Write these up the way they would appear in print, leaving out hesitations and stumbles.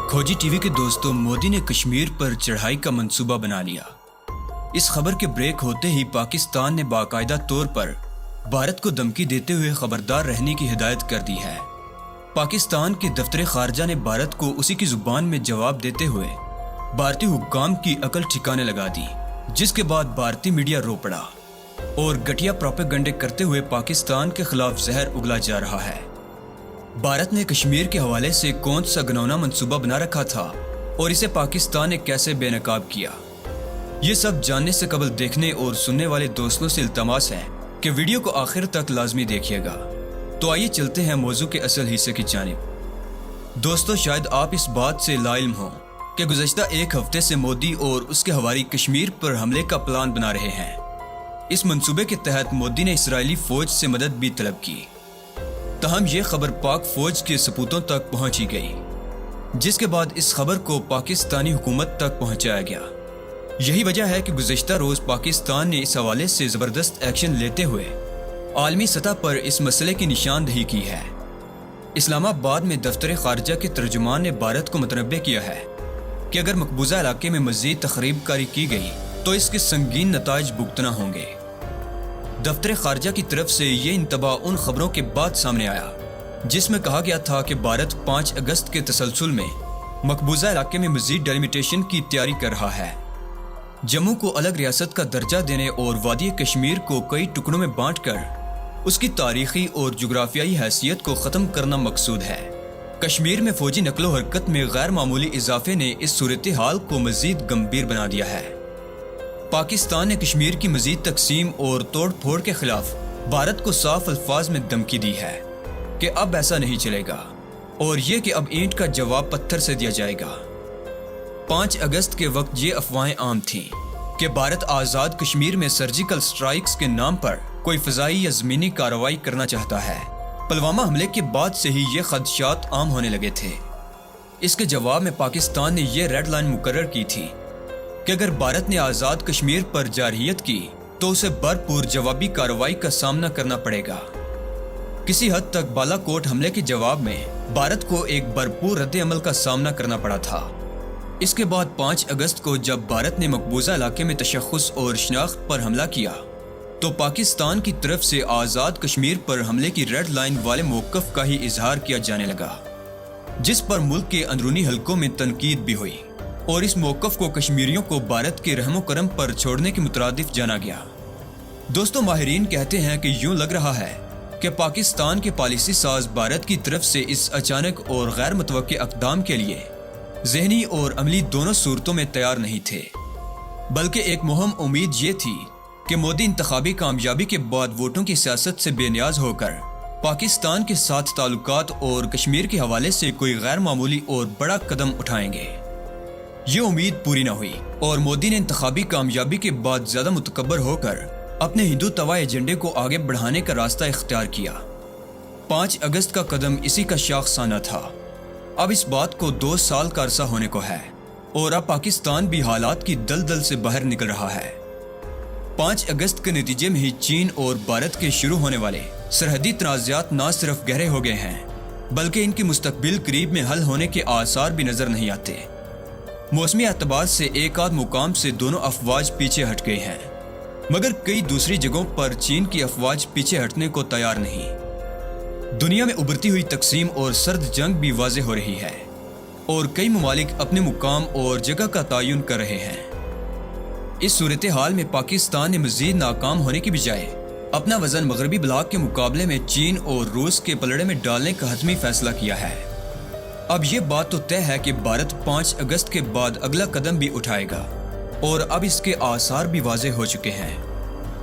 खोजी टीवी के दोस्तों, मोदी ने कश्मीर पर चढ़ाई का मंसूबा बना लिया। इस खबर के ब्रेक होते ही पाकिस्तान ने बाकायदा तौर पर भारत को धमकी देते हुए खबरदार रहने की हिदायत कर दी है। पाकिस्तान के दफ्तर खारजा ने भारत को उसी की जुबान में जवाब देते हुए भारतीय हुक्काम की अकल ठिकाने लगा दी, जिसके बाद भारतीय मीडिया रो पड़ा और घटिया प्रोपेगेंडे करते हुए पाकिस्तान के खिलाफ जहर उगला जा रहा है। भारत ने कश्मीर के हवाले से कौन सा घिनौना मंसूबा बना रखा था और इसे पाकिस्तान ने कैसे बेनकाब किया, ये सब जानने से कबल देखने और सुनने वाले दोस्तों से इल्तमास है कि वीडियो को आखिर तक लाजमी देखिएगा। तो आइए चलते हैं मौजू के असल हिस्से की जानिब। दोस्तों, शायद आप इस बात से लाइल्म हो कि गुज़श्ता एक हफ्ते से मोदी और उसके हवारी कश्मीर पर हमले का प्लान बना रहे हैं। इस मंसूबे के तहत मोदी ने इसराइली फौज से मदद भी तलब की। तहम ये खबर पाक फौज के सपूतों तक पहुंची गई, जिसके बाद इस खबर को पाकिस्तानी हुकूमत तक पहुंचाया गया। यही वजह है कि गुज़श्ता रोज पाकिस्तान ने इस हवाले से जबरदस्त एक्शन लेते हुए आलमी सतह पर इस मसले की निशानदही की है। इस्लामाबाद में दफ्तर खारजा के तर्जुमान ने भारत को मुतनब्बे किया है कि अगर मकबूजा इलाके में मजीद तखरीबकारी की गई तो इसके संगीन नताइज भुगतना होंगे। दफ्तर खारजा की तरफ से ये इंतबा उन खबरों के बाद सामने आया जिसमें कहा गया था कि भारत 5 अगस्त के तसलसल में मकबूजा इलाके में मजीद डेलिमिटेशन की तैयारी कर रहा है। जम्मू को अलग रियासत का दर्जा देने और वादी कश्मीर को कई टुकड़ों में बांटकर उसकी तारीखी और जुग्राफियाई हैसियत को ख़त्म करना मकसूद है। कश्मीर में फौजी नकलो हरकत में गैर मामूली इजाफे ने इस सूरत हाल को मजीद गंभीर बना दिया है। पाकिस्तान ने कश्मीर की मजीद तकसीम और तोड़ फोड़ के खिलाफ भारत को साफ अल्फाज में धमकी दी है कि अब ऐसा नहीं चलेगा और ये कि अब ईंट का जवाब पत्थर से दिया जाएगा। 5 अगस्त के वक्त ये अफवाहें आम थीं कि भारत आज़ाद कश्मीर में सर्जिकल स्ट्राइक्स के नाम पर कोई फ़ज़ाई या ज़मीनी कार्रवाई करना चाहता है। पुलवामा हमले के बाद से ही ये खदशात आम होने लगे थे। इसके जवाब में पाकिस्तान ने यह रेड लाइन मुकर्रर की थी कि अगर भारत ने आज़ाद कश्मीर पर जारहियत की तो उसे भरपूर जवाबी कार्रवाई का सामना करना पड़ेगा। किसी हद तक बालाकोट हमले के जवाब में भारत को एक भरपूर रद्द अमल का सामना करना पड़ा था। इसके बाद 5 अगस्त को जब भारत ने मकबूजा इलाके में तशख़्ख़ुस और शनाख्त पर हमला किया तो पाकिस्तान की तरफ से आज़ाद कश्मीर पर हमले की रेड लाइन वाले मौक़िफ़ का ही इजहार किया जाने लगा, जिस पर मुल्क के अंदरूनी हलकों में तनकीद भी हुई और इस मौक़िफ़ को कश्मीरियों को भारत के रहमो करम पर छोड़ने के मुतरादिफ जाना गया। दोस्तों, माहिरीन कहते हैं कि यूं लग रहा है कि पाकिस्तान के पॉलिसी साज भारत की तरफ से इस अचानक और गैर मुतवक्के इक़दाम के लिए ज़हनी और अमली दोनों सूरतों में तैयार नहीं थे, बल्कि एक मुहिम उम्मीद ये थी कि मोदी इंतखाबी कामयाबी के बाद वोटों की सियासत से बेनियाज होकर पाकिस्तान के साथ ताल्लुकात और कश्मीर के हवाले से कोई गैर मामूली और बड़ा कदम उठाएंगे। ये उम्मीद पूरी न हुई और मोदी ने इंतखाबी कामयाबी के बाद ज्यादा मुतकब्बर होकर अपने हिंदू तवा एजेंडे को आगे बढ़ाने का रास्ता इख्तियार किया। 5 अगस्त का कदम इसी का शाखसाना था। अब इस बात को 2 साल का अरसा होने को है और अब पाकिस्तान भी हालात की दलदल से बाहर निकल रहा है। 5 अगस्त के नतीजे में ही चीन और भारत के शुरू होने वाले सरहदी तनाज़ात न सिर्फ गहरे हो गए हैं, बल्कि इनकी मुस्तकबिल करीब में हल होने के आसार भी नजर नहीं आते। मौसमी एतबार से एक आध मुकाम से दोनों अफवाज पीछे हट गए हैं, मगर कई दूसरी जगहों पर चीन की अफवाज पीछे हटने को तैयार नहीं। दुनिया में उभरती हुई तकसीम और सर्द जंग भी वाज़े हो रही है और कई ममालिक अपने मुकाम और जगह का तयन कर रहे हैं। इस सूरत हाल में पाकिस्तान ने मजीद नाकाम होने की बजाय अपना वजन मगरबी ब्लॉक के मुकाबले में चीन और रूस के पलड़े में डालने का हतमी फैसला किया है। अब ये बात तो तय है कि भारत 5 अगस्त के बाद अगला कदम भी उठाएगा और अब इसके आसार भी वाज़े हो चुके हैं।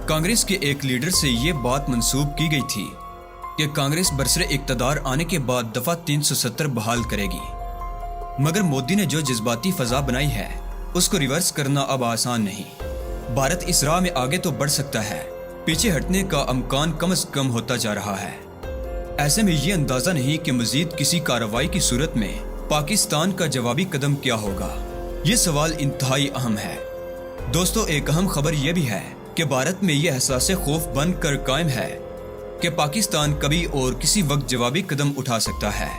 कांग्रेस के एक लीडर से ये बात मंसूब की गई थी कि कांग्रेस बरसरे इक़्तिदार आने के बाद दफ़ा 370 बहाल करेगी, मगर मोदी ने जो जज्बाती फ़ज़ा बनाई है उसको रिवर्स करना अब आसान नहीं। भारत इस राह में आगे तो बढ़ सकता है, पीछे हटने का अमकान कम से कम होता जा रहा है। ऐसे में ये अंदाज़ा नहीं कि मजीद किसी कार्रवाई की सूरत में पाकिस्तान का जवाबी कदम क्या होगा। ये सवाल इंतहाई अहम है। दोस्तों, एक अहम खबर यह भी है कि भारत में यह एहसास खौफ बनकर कायम है कि पाकिस्तान कभी और किसी वक्त जवाबी कदम उठा सकता है।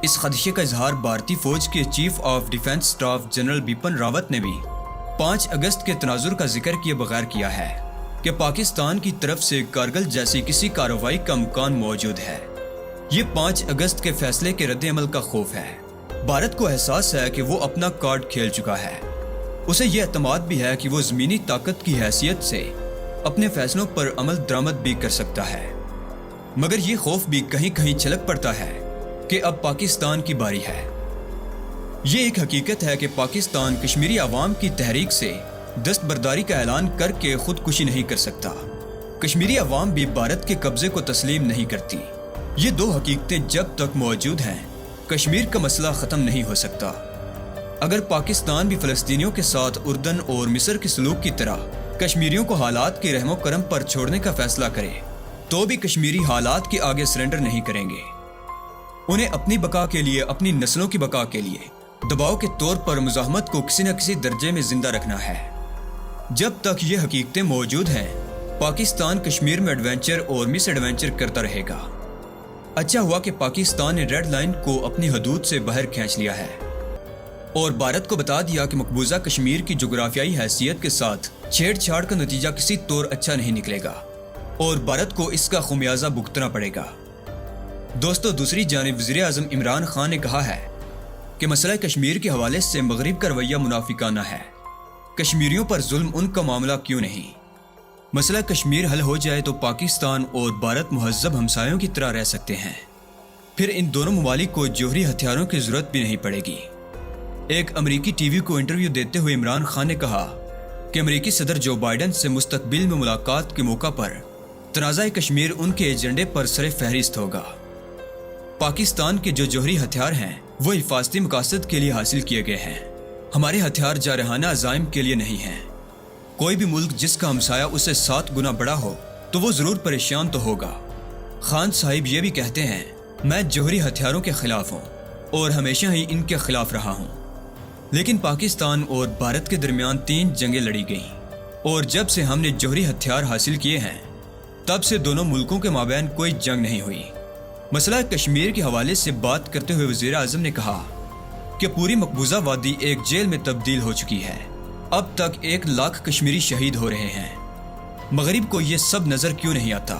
اس خدشے کا اظہار بھارتی فوج کے chief of defence staff general Bipin Rawat نے بھی 5 اگست کے تناظر کا ذکر کیے بغیر کیا ہے کہ پاکستان کی طرف سے کارگل جیسی کسی کارروائی کا امکان موجود ہے۔ یہ 5 اگست کے فیصلے کے رد عمل کا خوف ہے۔ بھارت کو احساس ہے کہ وہ اپنا کارڈ کھیل چکا ہے۔ اسے یہ اعتماد بھی ہے کہ وہ زمینی طاقت کی حیثیت سے اپنے فیصلوں پر عمل درآمد بھی کر سکتا ہے، مگر یہ خوف بھی کہیں کہیں چھلک پڑتا ہے کہ اب پاکستان کی باری ہے۔ یہ ایک حقیقت ہے کہ پاکستان کشمیری عوام کی تحریک سے دستبرداری کا اعلان کر کے خودکشی نہیں کر سکتا۔ کشمیری عوام بھی بھارت کے قبضے کو تسلیم نہیں کرتی۔ یہ 2 حقیقتیں جب تک موجود ہیں، کشمیر کا مسئلہ ختم نہیں ہو سکتا۔ اگر پاکستان بھی فلسطینیوں کے ساتھ اردن اور مصر کے سلوک کی طرح کشمیریوں کو حالات کے رحم و کرم پر چھوڑنے کا فیصلہ کرے تو بھی کشمیری حالات کے آگے سرنڈر نہیں کریں گے۔ انہیں اپنی بقا کے لیے، اپنی نسلوں کی بقا کے لیے دباؤ کے طور پر مزاحمت کو کسی نہ کسی درجے میں زندہ رکھنا ہے۔ جب تک یہ حقیقتیں موجود ہیں، پاکستان کشمیر میں ایڈونچر اور مس ایڈونچر کرتا رہے گا۔ اچھا ہوا کہ پاکستان نے ریڈ لائن کو اپنی حدود سے باہر کھینچ لیا ہے اور بھارت کو بتا دیا کہ مقبوضہ کشمیر کی جغرافیائی حیثیت کے ساتھ چھیڑ چھاڑ کا نتیجہ کسی طور اچھا نہیں نکلے گا اور بھارت کو اس کا خمیازہ بھگتنا پڑے گا۔ دوستو، دوسری جانب وزیر اعظم عمران خان نے کہا ہے کہ مسئلہ کشمیر کے حوالے سے مغرب کا رویہ منافقانہ ہے۔ کشمیریوں پر ظلم ان کا معاملہ کیوں نہیں؟ مسئلہ کشمیر حل ہو جائے تو پاکستان اور بھارت مہذب ہمسایوں کی طرح رہ سکتے ہیں۔ پھر ان دونوں ممالک کو جوہری ہتھیاروں کی ضرورت بھی نہیں پڑے گی۔ ایک امریکی ٹی وی کو انٹرویو دیتے ہوئے عمران خان نے کہا کہ امریکی صدر جو بائیڈن سے مستقبل میں ملاقات کے موقع پر تنازع کشمیر ان کے ایجنڈے پر سر فہرست ہوگا۔ پاکستان کے جو جوہری ہتھیار ہیں وہ حفاظتی مقاصد کے لیے حاصل کیے گئے ہیں، ہمارے ہتھیار جارحانہ عزائم کے لیے نہیں ہیں۔ کوئی بھی ملک جس کا ہمسایہ اسے 7 گنا بڑا ہو تو وہ ضرور پریشان تو ہوگا۔ خان صاحب یہ بھی کہتے ہیں، میں جوہری ہتھیاروں کے خلاف ہوں اور ہمیشہ ہی ان کے خلاف رہا ہوں، لیکن پاکستان اور بھارت کے درمیان 3 جنگیں لڑی گئیں اور جب سے ہم نے جوہری ہتھیار حاصل کیے ہیں تب سے دونوں ملکوں کے مابین کوئی جنگ نہیں ہوئی۔ مسئلہ کشمیر کے حوالے سے بات کرتے ہوئے وزیر اعظم نے کہا کہ پوری مقبوضہ وادی ایک جیل میں تبدیل ہو چکی ہے۔ اب تک 1 لاکھ کشمیری شہید ہو رہے ہیں۔ مغرب کو یہ سب نظر کیوں نہیں آتا؟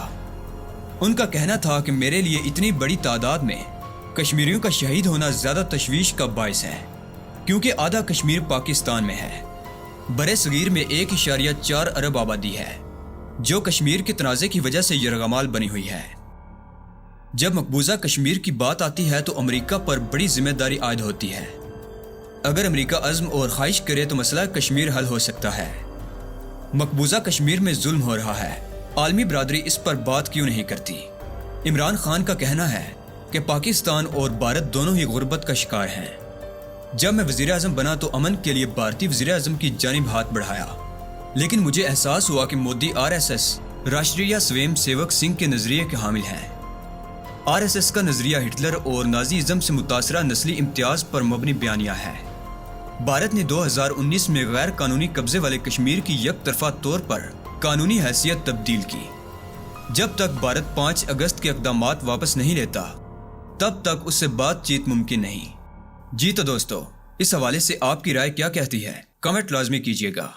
ان کا کہنا تھا کہ میرے لیے اتنی بڑی تعداد میں کشمیریوں کا شہید ہونا زیادہ تشویش کا باعث ہے، کیونکہ آدھا کشمیر پاکستان میں ہے۔ برِ صغیر میں 1.4 ارب آبادی ہے، جو کشمیر کے تنازع کی وجہ سے یرغمال بنی ہوئی ہے۔ جب مقبوضہ کشمیر کی بات آتی ہے تو امریکہ پر بڑی ذمہ داری عائد ہوتی ہے۔ اگر امریکہ عزم اور خواہش کرے تو مسئلہ کشمیر حل ہو سکتا ہے۔ مقبوضہ کشمیر میں ظلم ہو رہا ہے، عالمی برادری اس پر بات کیوں نہیں کرتی؟ عمران خان کا کہنا ہے کہ پاکستان اور بھارت دونوں ہی غربت کا شکار ہیں۔ جب میں وزیر اعظم بنا تو امن کے لیے بھارتی وزیر اعظم کی جانب ہاتھ بڑھایا، لیکن مجھے احساس ہوا کہ Modi RSS Rashtriya swim civic Singh کے نظریے کے حامل ہیں۔ RSS کا نظریہ ہٹلر اور نازی ازم سے متاثرہ نسلی امتیاز پر مبنی بیانیہ ہے۔ بھارت نے 2019 میں غیر قانونی قبضے والے کشمیر کی یک طرفہ طور پر قانونی حیثیت تبدیل کی۔ جب تک بھارت 5 اگست کے اقدامات واپس نہیں لیتا تب تک اس سے بات چیت ممکن نہیں۔ جی تو دوستو، اس حوالے سے آپ کی رائے کیا کہتی ہے؟ کمنٹ لازمی کیجیے گا۔